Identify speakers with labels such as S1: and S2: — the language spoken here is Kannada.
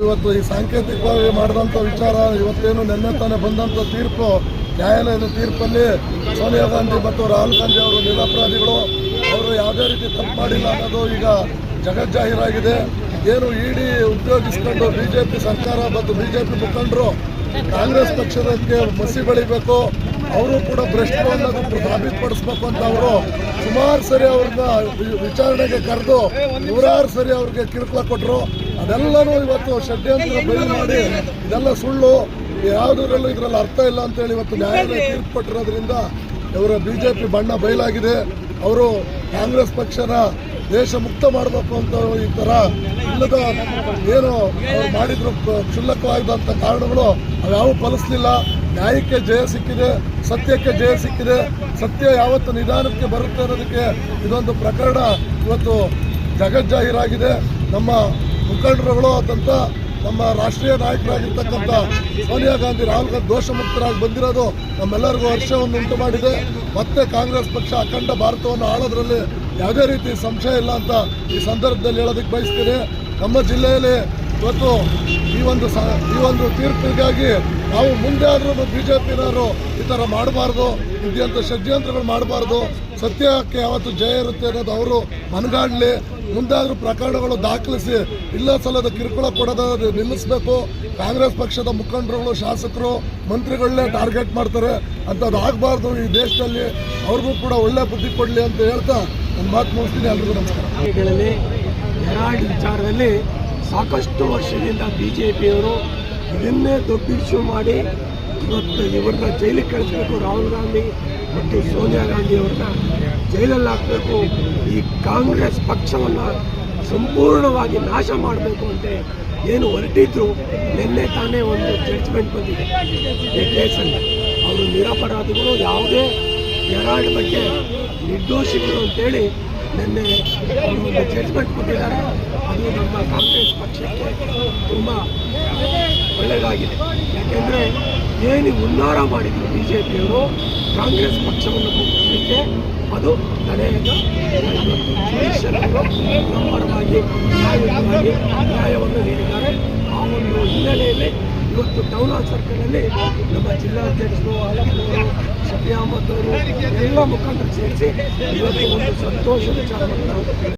S1: ಇವತ್ತು ಈ ಸಾಂಕೇತಿಕವಾಗಿ ಮಾಡಿದಂಥ ವಿಚಾರ ಇವತ್ತೇನು ನಿನ್ನೆ ತಾನೇ ಬಂದಂಥ ತೀರ್ಪು, ನ್ಯಾಯಾಲಯದ ತೀರ್ಪಲ್ಲಿ ಸೋನಿಯಾ ಗಾಂಧಿ ಮತ್ತು ರಾಹುಲ್ ಗಾಂಧಿ ಅವರು ನಿರಪರಾಧಿಗಳು, ಅವರು ಯಾವುದೇ ರೀತಿ ತಪ್ಪು ಮಾಡಿಲ್ಲ ಅನ್ನೋದು ಈಗ ಜಗಜ್ಜಾಹೀರಾಗಿದೆ. ಏನು ಇಡಿ ಉಪಯೋಗಿಸ್ಕೊಂಡು ಬಿಜೆಪಿ ಸರ್ಕಾರ ಮತ್ತು ಬಿಜೆಪಿ ಮುಖಂಡರು ಕಾಂಗ್ರೆಸ್ ಪಕ್ಷದಕ್ಕೆ ಮಸಿ ಬಳಿಬೇಕು, ಅವರು ಕೂಡ ಭ್ರಷ್ಟರು ಅನ್ನೋದನ್ನು ಸಾಬೀತುಪಡಿಸ್ಬೇಕು ಅಂತ ಅವರು ಸುಮಾರು ಸರಿ ಅವ್ರನ್ನ ವಿಚಾರಣೆಗೆ ಕರೆದು ನೂರಾರು ಸರಿ ಅವ್ರಿಗೆ ಕಿರುಕುಳ ಕೊಟ್ಟರು. ಅದೆಲ್ಲನೂ ಇವತ್ತು ಷಡ್ಯಂತ್ರ ಬಯಲು ಮಾಡಿ ಇದೆಲ್ಲ ಸುಳ್ಳು, ಯಾವುದರಲ್ಲೂ ಇದರಲ್ಲಿ ಅರ್ಥ ಇಲ್ಲ ಅಂತೇಳಿ ಇವತ್ತು ನ್ಯಾಯಾಲಯ ತೀರ್ಪು ಕೊಟ್ಟಿರೋದ್ರಿಂದ ಇವರ ಬಿಜೆಪಿ ಬಣ್ಣ ಬಯಲಾಗಿದೆ. ಅವರು ಕಾಂಗ್ರೆಸ್ ಪಕ್ಷನ ದೇಶ ಮುಕ್ತ ಮಾಡಬೇಕು ಅಂತ ಈ ಥರ ಇಲ್ಲದ ಏನು ಅವ್ರು ಮಾಡಿದ್ರು ಕ್ಷುಲ್ಲಕವಾದಂಥ ಕಾರಣಗಳು ಅವ್ಯಾವೂ ಫಲಿಸಲಿಲ್ಲ. ನ್ಯಾಯಕ್ಕೆ ಜಯ ಸಿಕ್ಕಿದೆ, ಸತ್ಯಕ್ಕೆ ಜಯ ಸಿಕ್ಕಿದೆ. ಸತ್ಯ ಯಾವತ್ತು ನಿಧಾನಕ್ಕೆ ಬರುತ್ತೆ ಅನ್ನೋದಕ್ಕೆ ಇದೊಂದು ಪ್ರಕರಣ ಇವತ್ತು ಜಗಜ್ಜಾಹೀರಾಗಿದೆ. ನಮ್ಮ ಮುಖಂಡರುಗಳು ಆದಂಥ ನಮ್ಮ ರಾಷ್ಟ್ರೀಯ ನಾಯಕರಾಗಿರ್ತಕ್ಕಂಥ ಸೋನಿಯಾ ಗಾಂಧಿ, ರಾಹುಲ್ ಗಾಂಧಿ ದೋಷಮುಕ್ತರಾಗಿ ಬಂದಿರೋದು ನಮ್ಮೆಲ್ಲರಿಗೂ ಹರ್ಷವನ್ನು ಉಂಟು ಮಾಡಿದೆ. ಮತ್ತೆ ಕಾಂಗ್ರೆಸ್ ಪಕ್ಷ ಅಖಂಡ ಭಾರತವನ್ನು ಆಳೋದ್ರಲ್ಲಿ ಯಾವುದೇ ರೀತಿ ಸಂಶಯ ಇಲ್ಲ ಅಂತ ಈ ಸಂದರ್ಭದಲ್ಲಿ ಹೇಳೋದಕ್ಕೆ ಬಯಸ್ತೀನಿ. ನಮ್ಮ ಜಿಲ್ಲೆಯಲ್ಲಿ ಇವತ್ತು ಈ ಒಂದು ತೀರ್ಪಿಗಾಗಿ ನಾವು ಮುಂದೆ ಆದರೂ ಬಿಜೆಪಿನವರು ಈ ಥರ ಮಾಡಬಾರ್ದು, ಇಂಥ ಷಡ್ಯಂತ್ರಗಳು ಮಾಡಬಾರ್ದು. ಸತ್ಯಕ್ಕೆ ಯಾವತ್ತು ಜಯ ಇರುತ್ತೆ ಅನ್ನೋದು ಅವರು ಮನಗಾಡಲಿ. ಮುಂದಾದರೂ ಪ್ರಕರಣಗಳು ದಾಖಲಿಸಿ ಇಲ್ಲ ಸಲ್ಲದ ಕಿರುಕುಳ ಕೊಡೋದು ನಿಲ್ಲಿಸಬೇಕು. ಕಾಂಗ್ರೆಸ್ ಪಕ್ಷದ ಮುಖಂಡರುಗಳು, ಶಾಸಕರು, ಮಂತ್ರಿಗಳನ್ನೇ ಟಾರ್ಗೆಟ್ ಮಾಡ್ತಾರೆ, ಅಂಥದ್ದು ಆಗಬಾರ್ದು. ಈ ದೇಶದಲ್ಲಿ ಅವ್ರಿಗೂ ಕೂಡ ಒಳ್ಳೆ ಬುದ್ಧಿ ಕೊಡಲಿ ಅಂತ ಹೇಳ್ತಾ ನನ್ನ ಮಾತು ಮುಗಿಸ್ತೀನಿ. ಎಲ್ರಿಗೂ ನಮಸ್ಕಾರ.
S2: ಯರಾಡ್ ವಿಚಾರದಲ್ಲಿ ಸಾಕಷ್ಟು ವರ್ಷದಿಂದ ಬಿಜೆಪಿಯವರು ಇದನ್ನೇ ದೊಡ್ಡ ಇಶ್ಯೂ ಮಾಡಿ ಇವತ್ತು ಇವ್ರನ್ನ ಜೈಲಿಗೆ ಕಳಿಸ್ಬೇಕು, ರಾಹುಲ್ ಗಾಂಧಿ ಮತ್ತು ಸೋನಿಯಾ ಗಾಂಧಿ ಅವ್ರನ್ನ ಜೈಲಲ್ಲಿ ಹಾಕಬೇಕು, ಈ ಕಾಂಗ್ರೆಸ್ ಪಕ್ಷವನ್ನು ಸಂಪೂರ್ಣವಾಗಿ ನಾಶ ಮಾಡಬೇಕು ಅಂತ ಏನು ಹೊರಟಿದ್ರು. ನಿನ್ನೆ ತಾನೇ ಒಂದು ಜಡ್ಜ್ಮೆಂಟ್ ಬಂದಿದೆ ಈ ಕೇಸಲ್ಲಿ. ಅವರು ನಿರಪರಾಧಿಗಳು, ಯಾವುದೇ ಯರಾಡ್ ಬಗ್ಗೆ ನಿರ್ದೋಷಿಗಳು ಅಂತೇಳಿ ನಿನ್ನೆ ಅವರು ಒಂದು ಜಡ್ಜ್ಮೆಂಟ್ ಕೊಟ್ಟಿದ್ದಾರೆ. ಅದು ನಮ್ಮ ಕಾಂಗ್ರೆಸ್ ಪಕ್ಷಕ್ಕೆ ತುಂಬ ಒಳ್ಳೆಯದಾಗಿದೆ. ಯಾಕೆಂದರೆ ಏನು ಹುನ್ನಾರ ಮಾಡಿದ್ರು ಬಿ ಜೆ ಪಿಯವರು ಕಾಂಗ್ರೆಸ್ ಪಕ್ಷವನ್ನು ಮುಗಿಸಲಿಕ್ಕೆ, ಅದು ನಡೆಯದ ಪರವಾಗಿ ನ್ಯಾಯವನ್ನು ನೀಡಿದ್ದಾರೆ. ಆ ಒಂದು ಹಿನ್ನೆಲೆಯಲ್ಲಿ ಇವತ್ತು ಟೌನ್ ಹಾಲ್ ಸರ್ಕಲಲ್ಲಿ ನಮ್ಮ ಜಿಲ್ಲಾಧ್ಯಕ್ಷರು, ಆಲಪ್ಪನವರು, ಶಫಿ ಅಹಮದ್ ಅವರು ಎಲ್ಲ ಮುಖಂಡರು ಸೇರಿಸಿ ಇವತ್ತು ಒಂದು ಸಂತೋಷದ ವಿಚಾರವನ್ನು